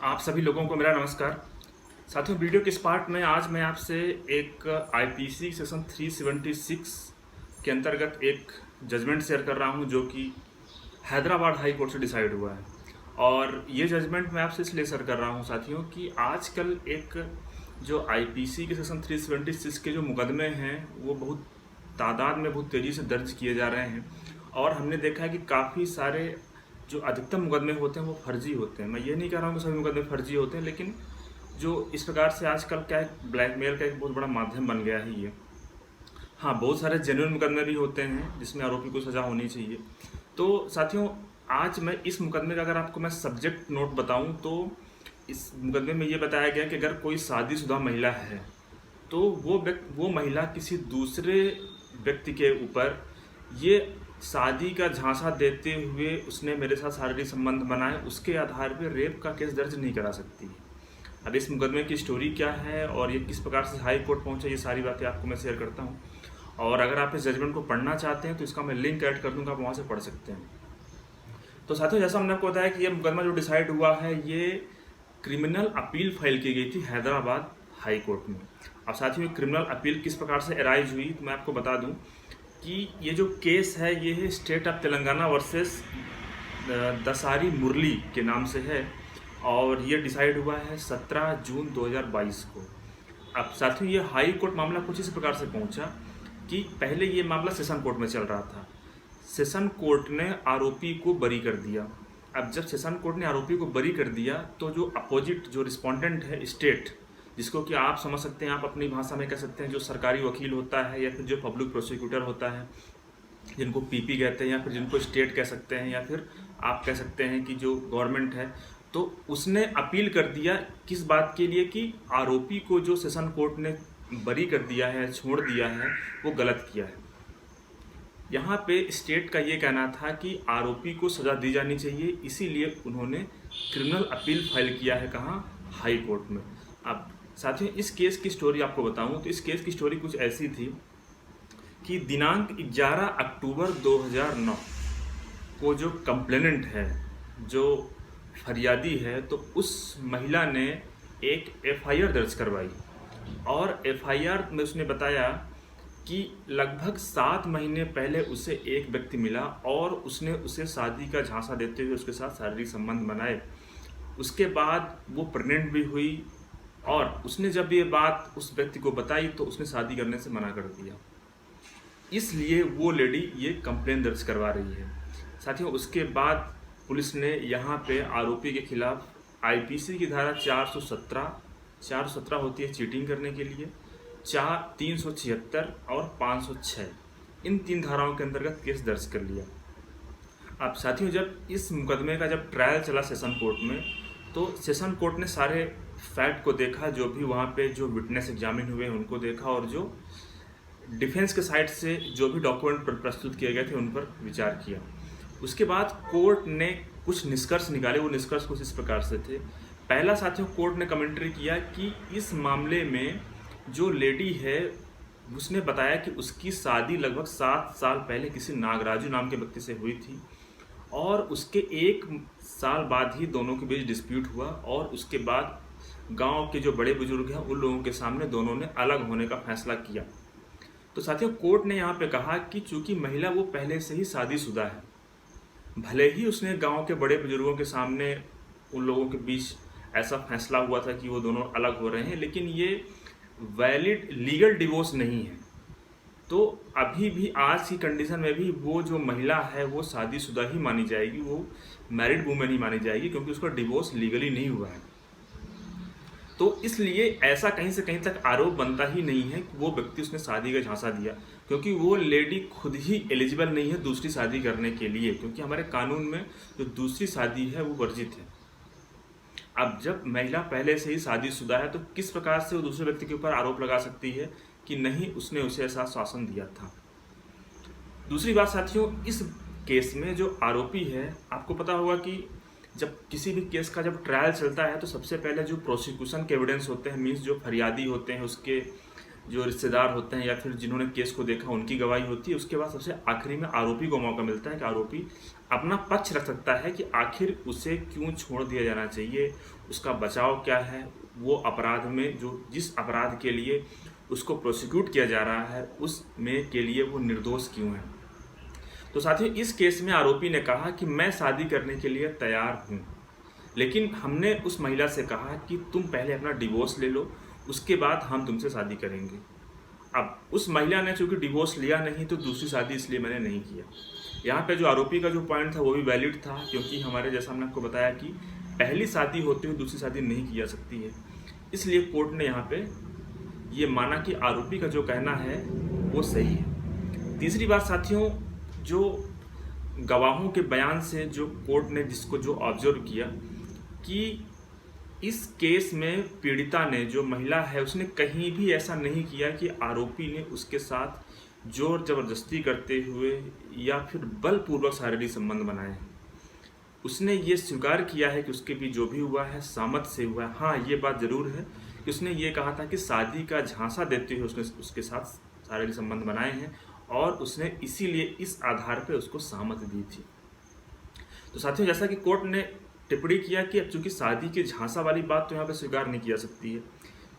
आप सभी लोगों को मेरा नमस्कार। साथियों, वीडियो के इस पार्ट में आज मैं आपसे एक आईपीसी सेक्शन 376 के अंतर्गत एक जजमेंट शेयर कर रहा हूं जो कि हैदराबाद हाई कोर्ट से डिसाइड हुआ है। और ये जजमेंट मैं आपसे इसलिए शेयर कर रहा हूं साथियों कि आजकल एक जो आईपीसी के सेक्शन 376 के जो मुकदमे हैं वो बहुत तादाद में बहुत तेज़ी से दर्ज किए जा रहे हैं। और हमने देखा है कि काफ़ी सारे जो अधिकतम मुकदमे होते हैं वो फर्जी होते हैं। मैं ये नहीं कह रहा हूँ कि सभी मुकदमे फर्जी होते हैं, लेकिन जो इस प्रकार से आजकल क्या है, ब्लैकमेल का एक बहुत बड़ा माध्यम बन गया है ये। हाँ, बहुत सारे जेन्युइन मुकदमे भी होते हैं जिसमें आरोपी को सज़ा होनी चाहिए। तो साथियों, आज मैं इस मुकदमे का अगर आपको मैं सब्जेक्ट नोट बताऊं तो इस मुकदमे में ये बताया गया कि अगर कोई शादीशुदा महिला है तो वो महिला किसी दूसरे व्यक्ति के ऊपर ये शादी का झांसा देते हुए उसने मेरे साथ शारीरिक संबंध बनाए, उसके आधार पर रेप का केस दर्ज नहीं करा सकती। अब इस मुकदमे की स्टोरी क्या है और ये किस प्रकार से हाई कोर्ट पहुंचा, ये सारी बातें आपको मैं शेयर करता हूं। और अगर आप इस जजमेंट को पढ़ना चाहते हैं तो इसका मैं लिंक ऐड कर दूंगा, आप वहाँ से पढ़ सकते हैं। तो साथियों, जैसा हमने आपको बताया कि ये मुकदमा जो डिसाइड हुआ है ये क्रिमिनल अपील फाइल की गई थी हैदराबाद हाई कोर्ट में। अब साथियों, क्रिमिनल अपील किस प्रकार से अराइज हुई तो मैं आपको बता दूं कि ये जो केस है ये है state of Telangana versus Dasari Murali के नाम से है और ये डिसाइड हुआ है 17 जून 2022 को। अब साथियों, ये हाई कोर्ट मामला कुछ इस प्रकार से पहुंचा कि पहले ये मामला सेशन कोर्ट में चल रहा था। सेशन कोर्ट ने आरोपी को बरी कर दिया। अब जब सेशन कोर्ट ने आरोपी को बरी कर दिया तो जो अपोजिट जो रिस्पोंडेंट है स्टेट, जिसको कि आप समझ सकते हैं, आप अपनी भाषा में कह सकते हैं जो सरकारी वकील होता है या फिर जो पब्लिक प्रोसिक्यूटर होता है, जिनको पीपी कहते हैं या फिर जिनको स्टेट कह सकते हैं या फिर आप कह सकते हैं कि जो गवर्नमेंट है, तो उसने अपील कर दिया किस बात के लिए कि आरोपी को जो सेशन कोर्ट ने बरी कर दिया है, छोड़ दिया है, वो गलत किया है। यहाँ पे स्टेट का ये कहना था कि आरोपी को सज़ा दी जानी चाहिए, इसीलिए उन्होंने क्रिमिनल अपील फाइल किया है कहाँ, हाई कोर्ट में। अब साथियों, इस केस की स्टोरी आपको बताऊं तो इस केस की स्टोरी कुछ ऐसी थी कि दिनांक 11 अक्टूबर 2009 को जो कंप्लेनेंट है, जो फरियादी है, तो उस महिला ने एक एफआईआर दर्ज करवाई और एफआईआर में उसने बताया कि लगभग 7 महीने पहले उसे एक व्यक्ति मिला और उसने उसे शादी का झांसा देते हुए उसके साथ शारीरिक संबंध बनाए। उसके बाद वो प्रेग्नेंट भी हुई और उसने जब ये बात उस व्यक्ति को बताई तो उसने शादी करने से मना कर दिया। इसलिए वो लेडी ये कंप्लेन दर्ज करवा रही है। साथियों, उसके बाद पुलिस ने यहाँ पे आरोपी के खिलाफ आईपीसी की धारा 417 होती है चीटिंग करने के लिए, 376 और 506, इन 3 धाराओं के अंतर्गत केस दर्ज कर लिया। अब साथियों, जब इस मुकदमे का जब ट्रायल चला सेशन कोर्ट में तो सेशन कोर्ट ने सारे फैक्ट को देखा, जो भी वहाँ पे जो विटनेस एग्जामिन हुए उनको देखा और जो डिफेंस के साइड से जो भी डॉक्यूमेंट प्रस्तुत किए गए थे उन पर विचार किया। उसके बाद कोर्ट ने कुछ निष्कर्ष निकाले। वो निष्कर्ष कुछ इस प्रकार से थे। पहला साथियों, कोर्ट ने कमेंट्री किया कि इस मामले में जो लेडी है उसने बताया कि उसकी शादी लगभग 7 साल पहले किसी नागराजू नाम के व्यक्ति से हुई थी और उसके 1 साल बाद ही दोनों के बीच डिस्प्यूट हुआ और उसके बाद गांव के जो बड़े बुजुर्ग हैं उन लोगों के सामने दोनों ने अलग होने का फैसला किया। तो साथियों, कोर्ट ने यहाँ पे कहा कि चूंकि महिला वो पहले से ही शादीशुदा है, भले ही उसने गांव के बड़े बुजुर्गों के सामने उन लोगों के बीच ऐसा फैसला हुआ था कि वो दोनों अलग हो रहे हैं, लेकिन ये वैलिड लीगल डिवोर्स नहीं है। तो अभी भी आज की कंडीशन में भी वो जो महिला है वो शादीशुदा ही मानी जाएगी, वो मैरिड वूमेन ही मानी जाएगी, क्योंकि उसका डिवोर्स लीगली नहीं हुआ है। तो इसलिए ऐसा कहीं से कहीं तक आरोप बनता ही नहीं है कि वो व्यक्ति उसने शादी का झांसा दिया, क्योंकि वो लेडी खुद ही एलिजिबल नहीं है दूसरी शादी करने के लिए, क्योंकि हमारे कानून में जो दूसरी शादी है वो वर्जित है। अब जब महिला पहले से ही शादीशुदा है तो किस प्रकार से वो दूसरे व्यक्ति के ऊपर आरोप लगा सकती है कि नहीं उसने उसे ऐसा शासन दिया था। दूसरी बात साथियों, इस केस में जो आरोपी है, आपको पता होगा कि जब किसी भी केस का जब ट्रायल चलता है तो सबसे पहले जो प्रोसिक्यूशन के एविडेंस होते हैं, मीन्स जो फरियादी होते हैं उसके जो रिश्तेदार होते हैं या फिर जिन्होंने केस को देखा उनकी गवाही होती है। उसके बाद सबसे आखिरी में आरोपी को मौका मिलता है कि आरोपी अपना पक्ष रख सकता है कि आखिर उसे क्यों छोड़ दिया जाना चाहिए, उसका बचाव क्या है, वो अपराध में जो जिस अपराध के लिए उसको प्रोसिक्यूट किया जा रहा है उसमें के लिए वो निर्दोष क्यों है। तो साथियों, इस केस में आरोपी ने कहा कि मैं शादी करने के लिए तैयार हूँ, लेकिन हमने उस महिला से कहा कि तुम पहले अपना डिवोर्स ले लो, उसके बाद हम तुमसे शादी करेंगे। अब उस महिला ने चूंकि डिवोर्स लिया नहीं तो दूसरी शादी इसलिए मैंने नहीं किया। यहाँ पे जो आरोपी का जो पॉइंट था वो भी वैलिड था, क्योंकि हमारे जैसा हमने आपको बताया कि पहली शादी होते हुए दूसरी शादी नहीं की जा सकती है। इसलिए कोर्ट ने यहाँ पे ये माना कि आरोपी का जो कहना है वो सही है। तीसरी बात साथियों, जो गवाहों के बयान से जो कोर्ट ने जिसको जो ऑब्जर्व किया कि इस केस में पीड़िता ने, जो महिला है, उसने कहीं भी ऐसा नहीं किया कि आरोपी ने उसके साथ जोर जबरदस्ती करते हुए या फिर बलपूर्वक शारीरिक संबंध बनाए हैं। उसने ये स्वीकार किया है कि उसके भी जो भी हुआ है सहमत से हुआ है। हाँ, ये बात ज़रूर है कि उसने ये कहा था कि शादी का झांसा देते हुए उसने उसके साथ शारीरिक संबंध बनाए हैं और उसने इसीलिए इस आधार पर उसको सहमति दी थी। तो साथियों, जैसा कि कोर्ट ने टिप्पणी किया कि अब चूंकि शादी के झांसा वाली बात तो यहाँ पे स्वीकार नहीं की जा सकती है,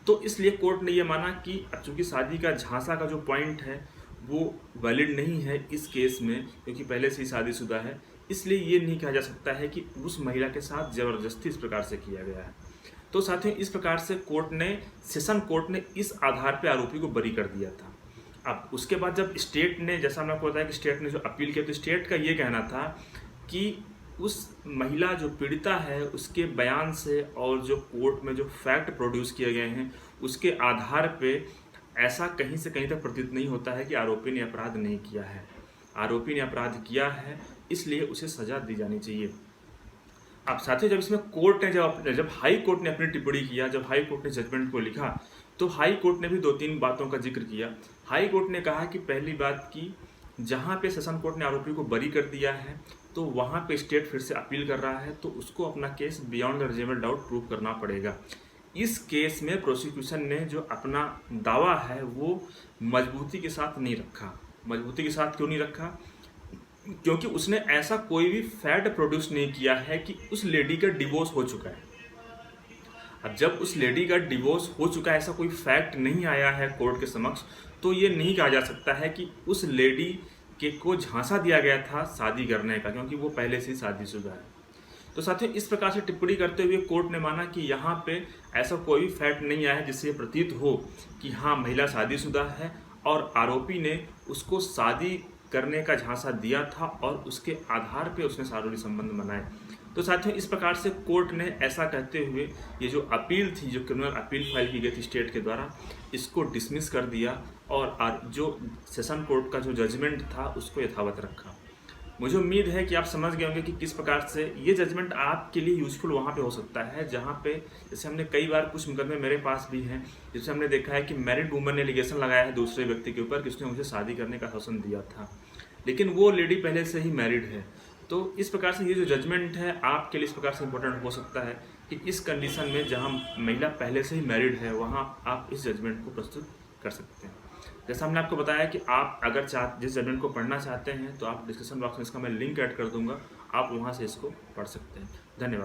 तो इसलिए कोर्ट ने ये माना कि अब चूंकि शादी का झांसा का जो पॉइंट है वो वैलिड नहीं है इस केस में, क्योंकि पहले से ही शादीशुदा है, इसलिए ये नहीं कहा जा सकता है कि उस महिला के साथ ज़बरदस्ती इस प्रकार से किया गया है। तो साथियों, इस प्रकार से सेशन कोर्ट ने इस आधार पर आरोपी को बरी कर दिया था। अब उसके बाद जब स्टेट ने, जैसा हमने आपको बताया कि स्टेट ने जो अपील किया, तो स्टेट का ये कहना था कि उस महिला जो पीड़िता है उसके बयान से और जो कोर्ट में जो फैक्ट प्रोड्यूस किए गए हैं उसके आधार पे ऐसा कहीं से कहीं तक प्रतीत नहीं होता है कि आरोपी ने अपराध नहीं किया है। आरोपी ने अपराध किया है, इसलिए उसे सजा दी जानी चाहिए। अब साथियों, जब इसमें कोर्ट ने जब हाई कोर्ट ने अपनी टिप्पणी किया, जब हाई कोर्ट ने जजमेंट को लिखा, तो हाई कोर्ट ने भी 2-3 बातों का जिक्र किया। हाई कोर्ट ने कहा कि पहली बात की जहाँ पे सेशन कोर्ट ने आरोपी को बरी कर दिया है तो वहाँ पे स्टेट फिर से अपील कर रहा है, तो उसको अपना case beyond the reasonable doubt prove करना पड़ेगा। इस केस में प्रोसिक्यूशन ने जो अपना दावा है वो मजबूती के साथ नहीं रखा। मजबूती के साथ क्यों नहीं रखा? क्योंकि उसने ऐसा कोई भी फैक्ट प्रोड्यूस नहीं किया है कि उस लेडी का डिवोर्स हो चुका है। अब जब उस लेडी का डिवोर्स हो चुका है, ऐसा कोई फैक्ट नहीं आया है कोर्ट के समक्ष, तो ये नहीं कहा जा सकता है कि उस लेडी को झांसा दिया गया था शादी करने का, क्योंकि वो पहले से ही शादीशुदा है। तो साथियों, इस प्रकार से टिप्पणी करते हुए कोर्ट ने माना कि यहाँ पे ऐसा कोई भी फैक्ट नहीं आया है जिससे प्रतीत हो कि हाँ, महिला शादीशुदा है और आरोपी ने उसको शादी करने का झांसा दिया था और उसके आधार पे उसने शारीरिक संबंध बनाए। तो साथियों, इस प्रकार से कोर्ट ने ऐसा कहते हुए ये जो अपील थी, जो क्रिमिनल अपील फाइल की गई थी स्टेट के द्वारा, इसको डिसमिस कर दिया और जो सेशन कोर्ट का जो जजमेंट था उसको यथावत रखा। मुझे उम्मीद है कि आप समझ गए होंगे कि किस प्रकार से ये जजमेंट आपके लिए यूजफुल वहाँ पे हो सकता है, जहाँ पे जैसे हमने कई बार कुछ मुकदमे मेरे पास भी हैं जिससे हमने देखा है कि मैरिड वूमन ने एलिगेशन लगाया है दूसरे व्यक्ति के ऊपर कि उसने मुझे शादी करने का आश्वासन दिया था, लेकिन वो लेडी पहले से ही मैरिड है। तो इस प्रकार से ये जो जजमेंट है आपके लिए इस प्रकार से इम्पोर्टेंट हो सकता है कि इस कंडीशन में जहाँ महिला पहले से ही मैरिड है वहाँ आप इस जजमेंट को प्रस्तुत कर सकते हैं। जैसा हमने आपको बताया कि आप अगर जिस जजमेंट को पढ़ना चाहते हैं तो आप डिस्क्रिप्शन बॉक्स में इसका मैं लिंक ऐड कर दूंगा, आप वहाँ से इसको पढ़ सकते हैं। धन्यवाद।